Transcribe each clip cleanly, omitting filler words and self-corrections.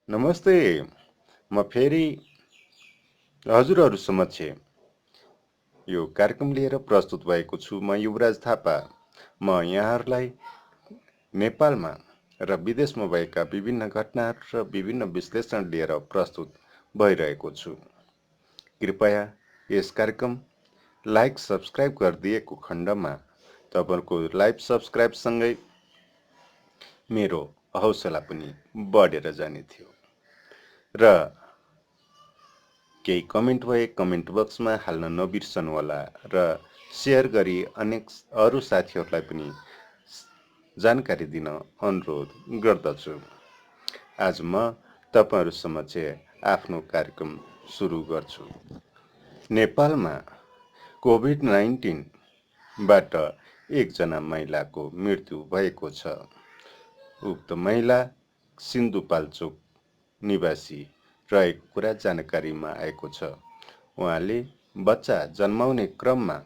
नमस्ते। म फेरि हजुरहरू समक्ष यो कार्यक्रम लिएर प्रस्तुत भएको छु। म युवराज थापा। म यहाँहरूलाई नेपालमा र विदेशमा भएका विभिन्न घटनाहरू र विभिन्न विश्लेषण लिएर प्रस्तुत भइरहेको छु। कृपया यस कार्यक्रम लाइक सब्स्क्राइब गरिदिएको खण्डमा तपाईँहरूको लाइक सब्स्क्राइबसँगै मेरो हौसला पनि बढेर जाने थियो र केही कमेन्ट भए कमेन्ट बक्समा हाल्न नबिर्सनुहोला र सेयर गरी अनेक अरू साथीहरूलाई पनि जानकारी दिन अनुरोध गर्दछु। आज म तपाईहरु समक्ष आफ्नो कार्यक्रम सुरु गर्छु। नेपालमा कोभिड-19 बाट एकजना महिलाको मृत्यु भएको छ। उक्त महिला सिन्धुपाल्चोक निवासी रहेको कुरा जानकारीमा आएको छ। उहाँले बच्चा जन्माउने क्रममा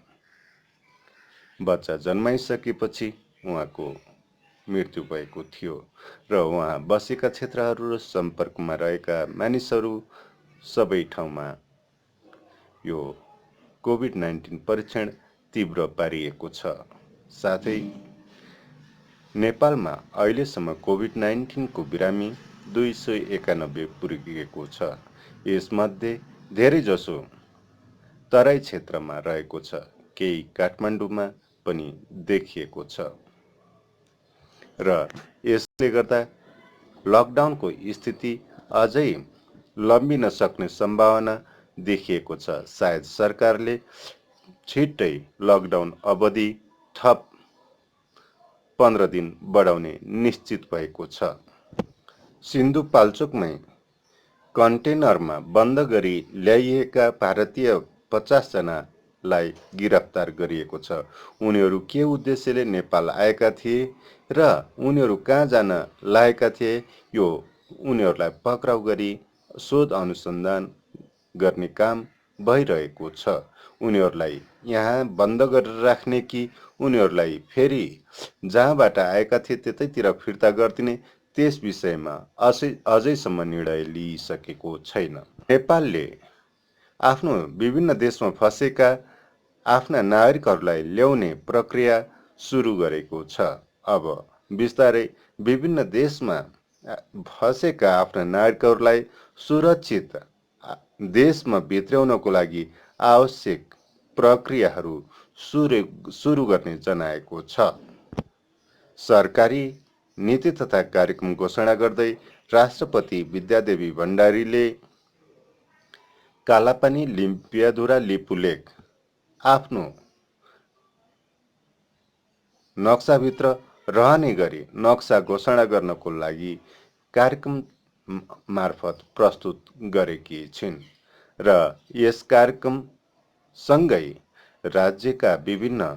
बच्चा जन्माइसकेपछि उहाँको मृत्यु भएको थियो र उहाँ बसेका क्षेत्रहरू र सम्पर्कमा रहेका मानिसहरू सबै ठाउँमा यो कोभिड-19 परीक्षण तीव्र पारिएको छ। साथै नेपालमा अहिलेसम्म कोभिड-19 को बिरामी 291 पुगेको छ। यसमध्ये धेरैजसो तराई क्षेत्रमा रहेको छ। केही काठमाडौँमा पनि देखिएको छ र यसले गर्दा लकडाउनको स्थिति अझै लम्बिन सक्ने सम्भावना देखिएको छ। सायद सरकारले छिट्टै लकडाउन अवधि थप 15 दिन बढाउने निश्चित भएको छ। सिन्धुपाल्चोकमै कन्टेनरमा बन्द गरी ल्याइएका भारतीय 50 जनालाई गिरफ्तार गरिएको छ। उनीहरू के उद्देश्यले नेपाल आएका थिए र उनीहरू कहाँ जान लागेका थिए यो उनीहरूलाई पक्राउ गरी शोध अनुसन्धान गर्ने काम भइरहेको छ। उनीहरूलाई यहाँ बन्द गरेर राख्ने कि उनीहरूलाई फेरि जहाँबाट आएका थिए त्यतैतिर फिर्ता गरिदिने त्यस विषयमा अझैसम्म निर्णय लिइसकेको छैन। नेपालले आफ्नो विभिन्न देशमा फँसेका आफ्ना नागरिकहरूलाई ल्याउने प्रक्रिया सुरु गरेको छ। अब बिस्तारै विभिन्न देशमा फँसेका आफ्ना नागरिकहरूलाई सुरक्षित देशमा भित्र्याउनको लागि आवश्यक प्रक्रियाहरू सुरु गर्ने जनाएको छ। सरकारी नीति तथा कार्यक्रम घोषणा गर्दै राष्ट्रपति विद्यादेवी भण्डारीले कालापानी लिम्पियाधुरा लिपुलेक आफ्नो नक्साभित्र रहने गरी नक्सा घोषणा गर्नको लागि कार्यक्रम मार्फत प्रस्तुत गरेकी छिन् र यस कार्यक्रम सँगै राज्यका विभिन्न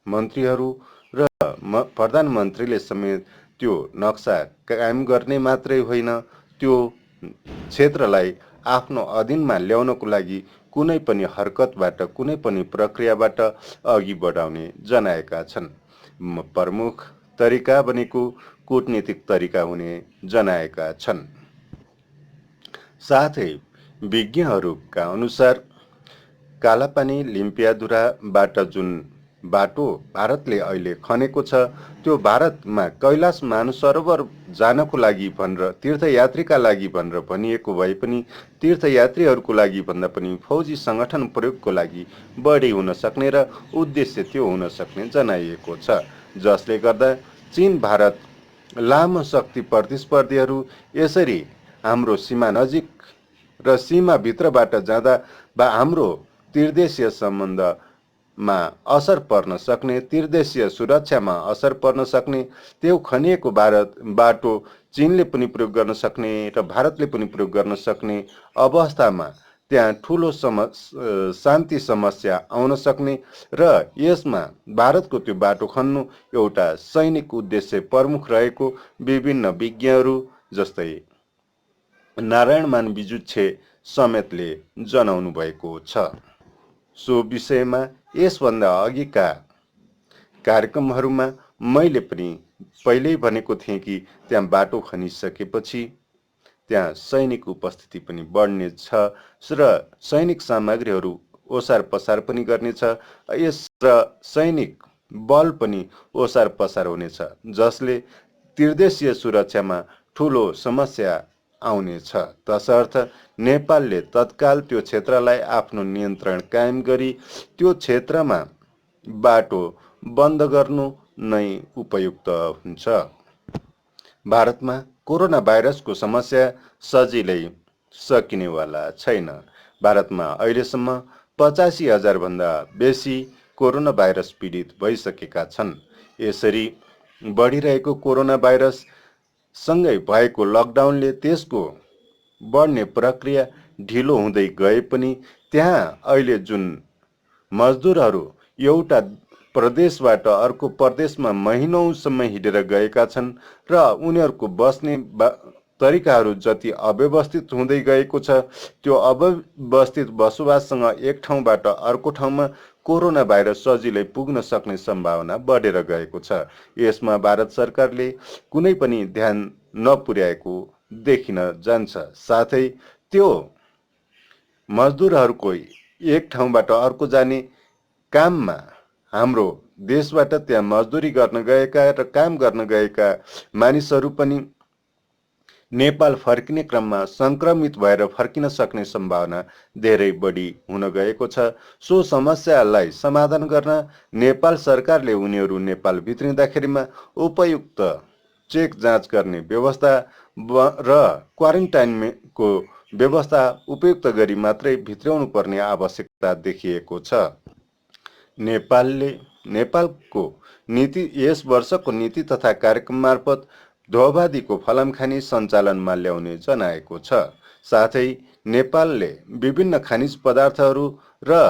मन्त्रीहरू र प्रधानमन्त्रीले समेत त्यो नक्सा कायम गर्ने मात्रै होइन, त्यो क्षेत्रलाई आफ्नो अधीनमा ल्याउनको लागि कुनै पनि हरकतबाट कुनै पनि प्रक्रियाबाट अघि बढाउने जनाएका छन्। प्रमुख तरिका भनेको कूटनीतिक तरिका हुने जनाएका छन्। साथै विज्ञहरूका अनुसार कालापानी लिम्पियाधुराबाट जुन बाटो भारतले अहिले खनेको छ त्यो भारतमा कैलाश मानसरोवर जानको लागि भनेर तीर्थयात्रीका लागि भनेर भनिएको भए पनि तीर्थयात्रीहरूको लागि भन्दा पनि फौजी संगठन प्रयोगको लागि बढी हुन सक्ने र उद्देश्य त्यो हुन सक्ने जनाइएको छ। जसले गर्दा चीन भारत लामो शक्ति प्रतिस्पर्धीहरू यसरी हाम्रो सीमा नजिक र सीमा भित्रबाट जाँदा वा हाम्रो त्रिदेशीय सम्बन्धमा असर पर्न सक्ने, त्रिदेशीय सुरक्षामा असर पर्न सक्ने त्यो खनिएको बाटो चीनले पनि प्रयोग गर्न सक्ने र भारतले पनि प्रयोग गर्न सक्ने अवस्थामा त्यहाँ ठुलो शान्ति समस्या आउन सक्ने र यसमा भारतको त्यो बाटो खन्नु एउटा सैनिक उद्देश्य प्रमुख रहेको विभिन्न विज्ञहरू जस्तै नारायणमान बिजुच्छे समेतले जनाउनु भएको छ। सो विषयमा यसभन्दा अघिका कार्यक्रमहरूमा मैले पनि पहिल्यै भनेको थिएँ कि त्यहाँ बाटो खनिसकेपछि त्यहाँ सैनिक उपस्थिति पनि बढ्नेछ र सैनिक सामग्रीहरू ओसार पसार पनि गर्नेछ। यस र सैनिक बल पनि ओसार पसार हुनेछ, जसले त्रिदेशीय सुरक्षामा ठूलो समस्या आउनेछ। तसर्थ नेपालले तत्काल त्यो क्षेत्रलाई आफ्नो नियन्त्रण कायम गरी त्यो क्षेत्रमा बाटो बन्द गर्नु नै उपयुक्त हुन्छ। भारतमा कोरोना भाइरसको समस्या सजिलै सकिनेवाला छैन। भारतमा अहिलेसम्म 85,000 भन्दा बेसी कोरोना भाइरस पीडित भइसकेका छन्। यसरी बढिरहेको कोरोना भाइरस सँगै भएको लकडाउनले त्यसको बढ्ने प्रक्रिया ढिलो हुँदै गए पनि त्यहाँ अहिले जुन मजदुरहरू एउटा प्रदेशबाट अर्को प्रदेशमा महिनौसम्म हिँडेर गएका छन् र उनीहरूको बस्ने तरिकाहरू जति अव्यवस्थित हुँदै गएको छ, त्यो अव्यवस्थित बसोबाससँग एक ठाउँबाट अर्को ठाउँमा कोरोना भाइरस सजिलै पुग्न सक्ने सम्भावना बढेर गएको छ। यसमा भारत सरकारले कुनै पनि ध्यान नपुर्याएको देखिन जान्छ। साथै त्यो मजदुरहरूको एक ठाउँबाट अर्को जाने काममा हाम्रो देशबाट त्यहाँ मजदुरी गर्न गएका र काम गर्न गएका मानिसहरू पनि नेपाल फर्किने क्रममा संक्रमित भएर फर्किन सक्ने सम्भावना धेरै बढी हुन गएको छ। सो समस्यालाई समाधान गर्न नेपाल सरकारले उनीहरू नेपाल भित्रिँदाखेरिमा उपयुक्त चेक जाँच गर्ने व्यवस्था र क्वारेन्टाइनको व्यवस्था उपयुक्त गरी मात्रै भित्र्याउनु पर्ने आवश्यकता देखिएको छ। नेपालको नीति यस वर्षको नीति तथा कार्यक्रम मार्फत ध्रुववादीको फलामखानी सञ्चालनमा ल्याउने जनाएको छ। साथै नेपालले विभिन्न खनिज पदार्थहरू र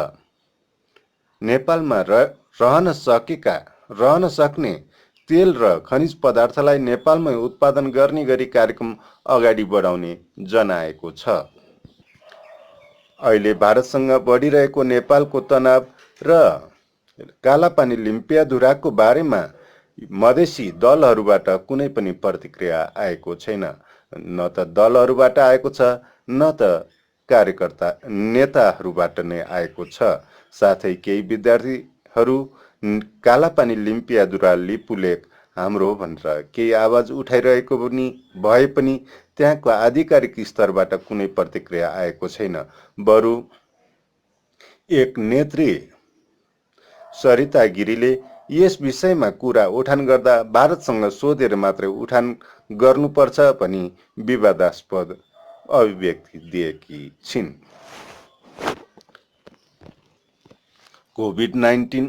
नेपालमा रहन सक्ने तेल र खनिज पदार्थलाई नेपालमै उत्पादन गर्ने गरी कार्यक्रम अगाडि बढाउने जनाएको छ। अहिले भारतसँग बढिरहेको नेपालको तनाव र कालापानी लिम्पियाधुराको बारेमा मधेसी दलहरूबाट कुनै पनि प्रतिक्रिया आएको छैन। न त दलहरूबाट आएको छ, न त कार्यकर्ता नेताहरूबाट नै आएको छ। साथै केही विद्यार्थीहरू कालापानी लिम्पियाधुरा लिपुलेक हाम्रो भनेर केही आवाज उठाइरहेको भए पनि त्यहाँको आधिकारिक स्तरबाट कुनै प्रतिक्रिया आएको छैन। बरु एक नेत्री सरिता गिरीले यस विषयमा कुरा उठान गर्दा भारतसँग सोधेर मात्रै उठान गर्नुपर्छ भनी विवादास्पद अभिव्यक्ति दिएकी छिन्। कोभिड-19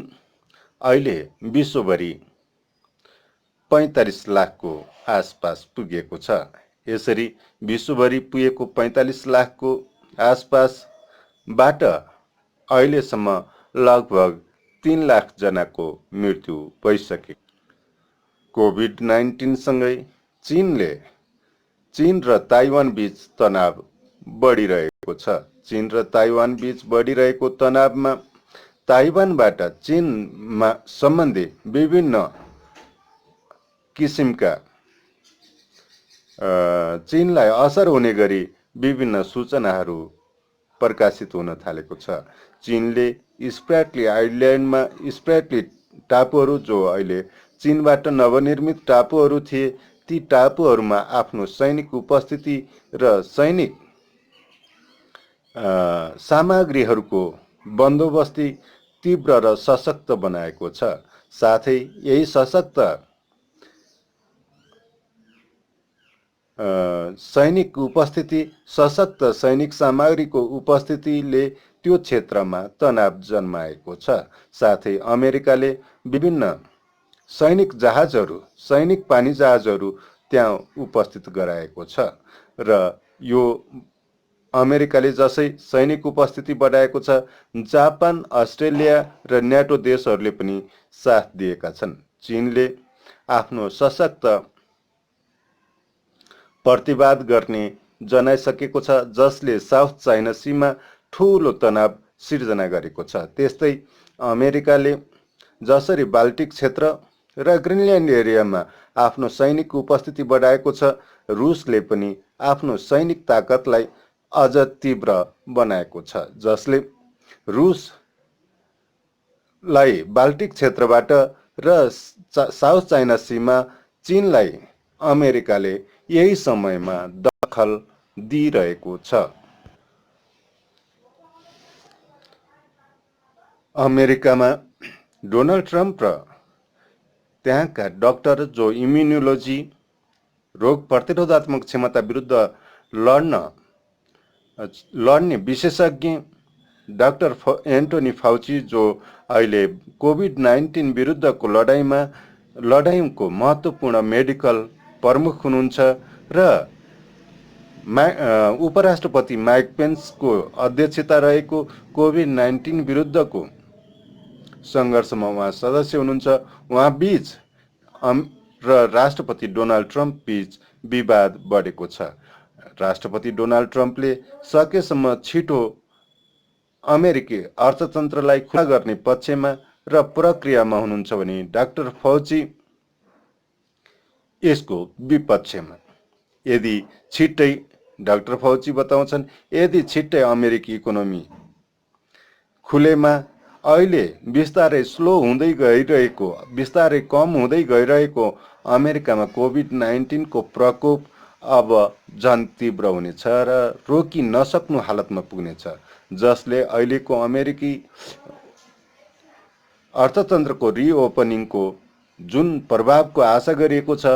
अहिले विश्वभरि 45 लाखको आसपास पुगेको छ। यसरी विश्वभरि पुगेको 45 लाखको आसपासबाट अहिलेसम्म लगभग 3 लाख जनाको मृत्यु भइसके। कोभिड-19 सँगै चीन र ताइवान बीच तनाव बढिरहेको छ। चीन र ताइवान बीच बढिरहेको तनावमा ताइवानबाट चीनमा सम्बन्धी विभिन्न किसिमका चीनलाई असर हुने गरी विभिन्न सूचनाहरू प्रकाशित हुन थालेको छ। चीनले स्प्राटली आइल्यान्डमा स्प्राटली टापुहरू जो अहिले चीनबाट नवनिर्मित टापुहरू थिए, ती टापुहरूमा आफ्नो सैनिक उपस्थिति र सैनिक सामग्रीहरूको बन्दोबस्ती तीव्र र सशक्त बनाएको छ। साथै यही सशक्त सैनिक उपस्थिति, सशक्त सैनिक सामग्रीको उपस्थितिले त्यो क्षेत्रमा तनाव जन्माएको छ। साथै अमेरिकाले विभिन्न सैनिक जहाजहरू, सैनिक पानी जहाजहरू त्यहाँ उपस्थित गराएको छ र यो अमेरिकाले जसै सैनिक उपस्थिति बढाएको छ, जापान, अस्ट्रेलिया र न्याटो देशहरूले पनि साथ दिएका छन्। चीनले आफ्नो सशक्त प्रतिवाद गर्ने जनाइसकेको छ, जसले साउथ चाइना सीमा ठूलो तनाव सिर्जना गरेको छ। त्यस्तै अमेरिकाले जसरी बाल्टिक क्षेत्र र ग्रिनल्यान्ड एरियामा आफ्नो सैनिक उपस्थिति बढाएको छ। रुसले पनि आफ्नो सैनिक ताकतलाई अझ तीव्र बनाएको छ, जसले रुसलाई बाल्टिक क्षेत्रबाट र साउथ चाइना सीमा चीनलाई अमेरिकाले यही समयमा दखल दिइरहेको छ। अमेरिकामा डोनाल्ड ट्रम्प र त्यहाँका डाक्टर जो इम्युनोलोजी रोग प्रतिरोधात्मक क्षमता विरुद्ध लड्ने विशेषज्ञ डाक्टर एन्टोनी फाउची जो अहिले कोभिड-19 विरुद्धको लडाइँको महत्त्वपूर्ण मेडिकल प्रमुख हुनुहुन्छ र उपराष्ट्रपति माइक पेन्सको अध्यक्षता रहेको कोभिड-19 विरुद्धको सङ्घर्षमा उहाँ सदस्य हुनुहुन्छ। उहाँ बीच र राष्ट्रपति डोनाल्ड ट्रम्प बीच विवाद बढेको छ। राष्ट्रपति डोनाल्ड ट्रम्पले सकेसम्म छिटो अमेरिकी अर्थतन्त्रलाई खुला गर्ने पक्षमा र प्रक्रियामा हुनुहुन्छ भने डाक्टर फाउची यसको विपक्षमा। यदि छिट्टै डाक्टर फाउची बताउँछन्, यदि छिट्टै अमेरिकी इकोनोमी खुलेमा अहिले बिस्तारै स्लो हुँदै गइरहेको, बिस्तारै कम हुँदै गइरहेको अमेरिकामा कोभिड-19 को प्रकोप अब झन् तीव्र हुनेछ र रोकि नसक्नु हालतमा पुग्नेछ, जसले अहिलेको अमेरिकी अर्थतन्त्रको रिओपनिङको जुन प्रभावको आशा गरिएको छ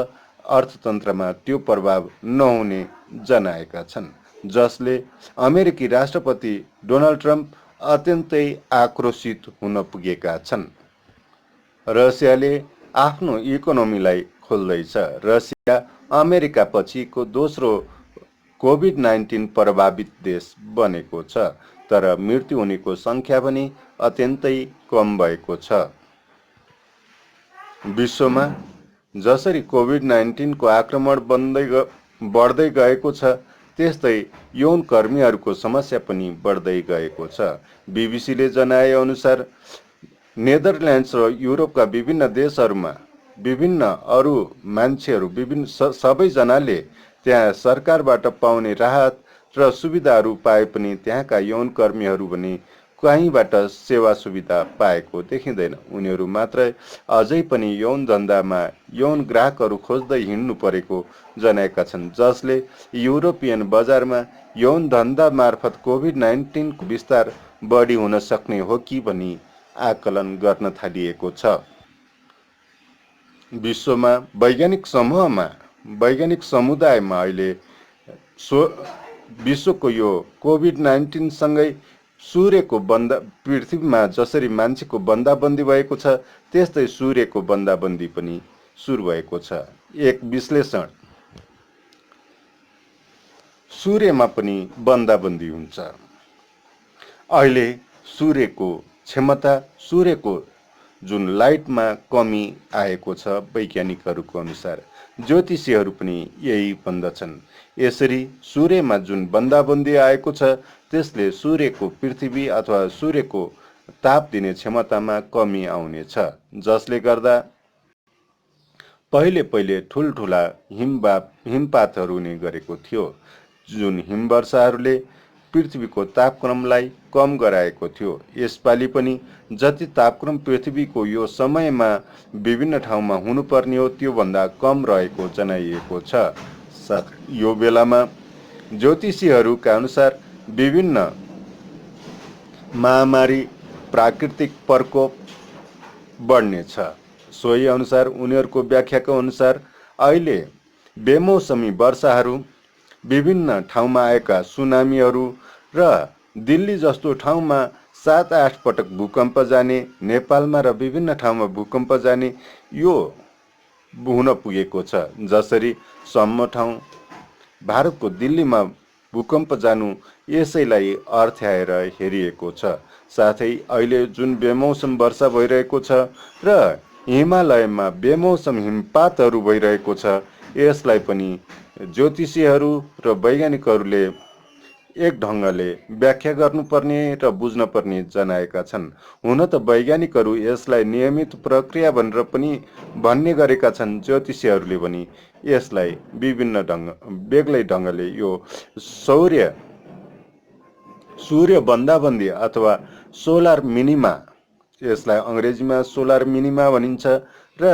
अर्थतन्त्रमा त्यो प्रभाव नहुने जनाएका छन्, जसले अमेरिकी राष्ट्रपति डोनाल्ड ट्रम्प अत्यन्तै आक्रोशित हुन पुगेका छन्। रसियाले आफ्नो इकोनोमीलाई खोल्दैछ। रसिया अमेरिका पछिको दोस्रो कोभिड-19 प्रभावित देश बनेको छ, तर मृत्यु हुनेको सङ्ख्या पनि अत्यन्तै कम भएको छ। विश्वमा जसरी कोभिड-19 को आक्रमण बढ्दै गएको छ, त्यस्तै यौन कर्मीहरूको समस्या पनि बढ्दै गएको छ। बीबीसीले जनाए अनुसार नेदरल्यान्ड्स र युरोपका विभिन्न देशहरूमा विभिन्न अरू मान्छेहरू सबैजनाले त्यहाँ सरकारबाट पाउने राहत र सुविधाहरू पाए पनि त्यहाँका यौन कर्मीहरू भने कहीँबाट सेवा सुविधा पाएको देखिँदैन। उनीहरू मात्र अझै पनि यौन धन्दामा यौन ग्राहकहरू खोज्दै हिँड्नु परेको जनाएका छन्, जसले युरोपियन बजारमा यौन धन्दा मार्फत कोभिड-19 को विस्तार बढी हुन सक्ने हो कि भनी आकलन गर्न थालिएको छ। विश्वमा वैज्ञानिक समुदायमा अहिले विश्वको यो कोभिड-19 सँगै सूर्यको पृथ्वीमा जसरी मान्छेको बन्दाबन्दी भएको छ, त्यस्तै सूर्यको बन्दाबन्दी पनि सुरु भएको छ। एक विश्लेषण, सूर्यमा पनि बन्दाबन्दी हुन्छ। अहिले सूर्यको क्षमता, सूर्यको जुन लाइटमा कमी आएको छ वैज्ञानिकहरूको अनुसार, ज्योतिषीहरू पनि यही भन्दछन्। यसरी सूर्यमा जुन बन्दाबन्दी आएको छ त्यसले सूर्यको पृथ्वी अथवा सूर्यको ताप दिने क्षमतामा कमी आउनेछ, जसले गर्दा पहिले ठुल्ठुला हिमपातहरू हुने गरेको थियो। जुन हिमवर्षाहरूले पृथ्वीको तापक्रमलाई कम गराएको थियो। यसपालि पनि जति तापक्रम पृथ्वीको यो समयमा विभिन्न ठाउँमा हुनुपर्ने हो त्यो भन्दा कम रहेको जनाइएको छ। यो बेलामा ज्योतिषीहरूका अनुसार विभिन्न महामारी, प्राकृतिक प्रकोप बढ्नेछ। सोही अनुसार उनीहरूको व्याख्याको अनुसार अहिले बेमौसमी वर्षाहरू, विभिन्न ठाउँमा आएका सुनामीहरू र दिल्ली जस्तो ठाउँमा 7-8 पटक भूकम्प जाने, नेपालमा र विभिन्न ठाउँमा भूकम्प जाने यो हुन पुगेको छ। जसरी सम्म ठाउँ भारतको दिल्लीमा भूकम्प जानु यसैलाई अर्थ्याएर हेरिएको छ। साथै अहिले जुन बेमौसम वर्षा भइरहेको छ र हिमालयमा बेमौसम हिमपातहरू भइरहेको छ, यसलाई पनि ज्योतिषीहरू र वैज्ञानिकहरूले एक ढङ्गले व्याख्या गर्नुपर्ने र बुझ्न पर्ने जनाएका छन्। हुन त वैज्ञानिकहरू यसलाई नियमित प्रक्रिया भनेर पनि भन्ने गरेका छन्। ज्योतिषीहरूले पनि यसलाई विभिन्न बेग्लै ढङ्गले यो सूर्य बन्दाबन्दी अथवा सोलर मिनिमा, यसलाई अङ्ग्रेजीमा सोलर मिनिमा भनिन्छ र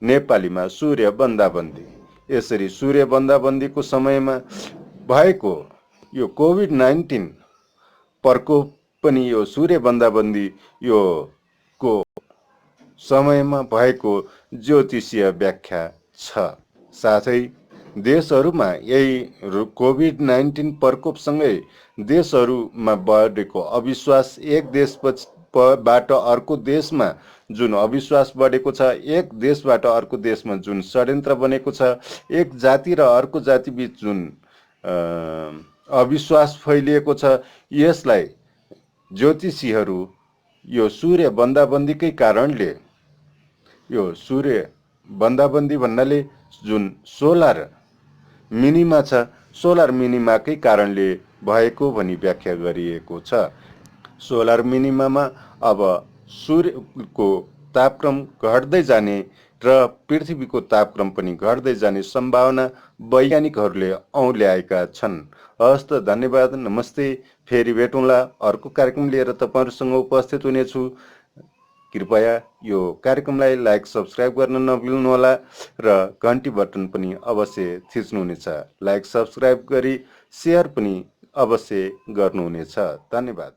नेपालीमा सूर्य बन्दाबन्दी। यसरी सूर्य बन्दाबन्दीको समयमा भएको यो कोभिड-19 प्रकोप पनि यो सूर्य बन्दाबन्दी यो को समयमा भएको ज्योतिषीय व्याख्या छ। साथै देशहरूमा यही कोभिड-19 प्रकोपसँगै देशहरूमा बढेको अविश्वास, एक देशबाट अर्को देशमा जुन अविश्वास बढेको छ, एक देशबाट अर्को देशमा जुन षड्यन्त्र बनेको छ, एक जाति र अर्को जाति बीच जुन अविश्वास फैलिएको छ, यसलाई ज्योतिषीहरू यो सूर्य बन्दाबन्दीकै कारणले, यो सूर्य बन्दाबन्दी भन्नाले जुन सोलर मिनिमा छ, सोलर मिनिमाकै कारणले भएको भनी व्याख्या गरिएको छ। सोलर मिनिमामा अब सूर्यको तापक्रम घट्दै जाने र पृथ्वीको तापक्रम पनि घट्दै जाने सम्भावना वैज्ञानिकहरूले औल्याएका छन्। हस् त, धन्यवाद, नमस्ते। फेरि भेटौँला, अर्को कार्यक्रम लिएर तपाईँहरूसँग उपस्थित हुनेछु। कृपया यो कार्यक्रमलाई लाइक सब्सक्राइब गर्न नभुल्नुहोला र घन्टी बटन पनि अवश्य थिच्नुहुनेछ। लाइक सब्सक्राइब गरी सेयर पनि अवश्य गर्नुहुनेछ। धन्यवाद।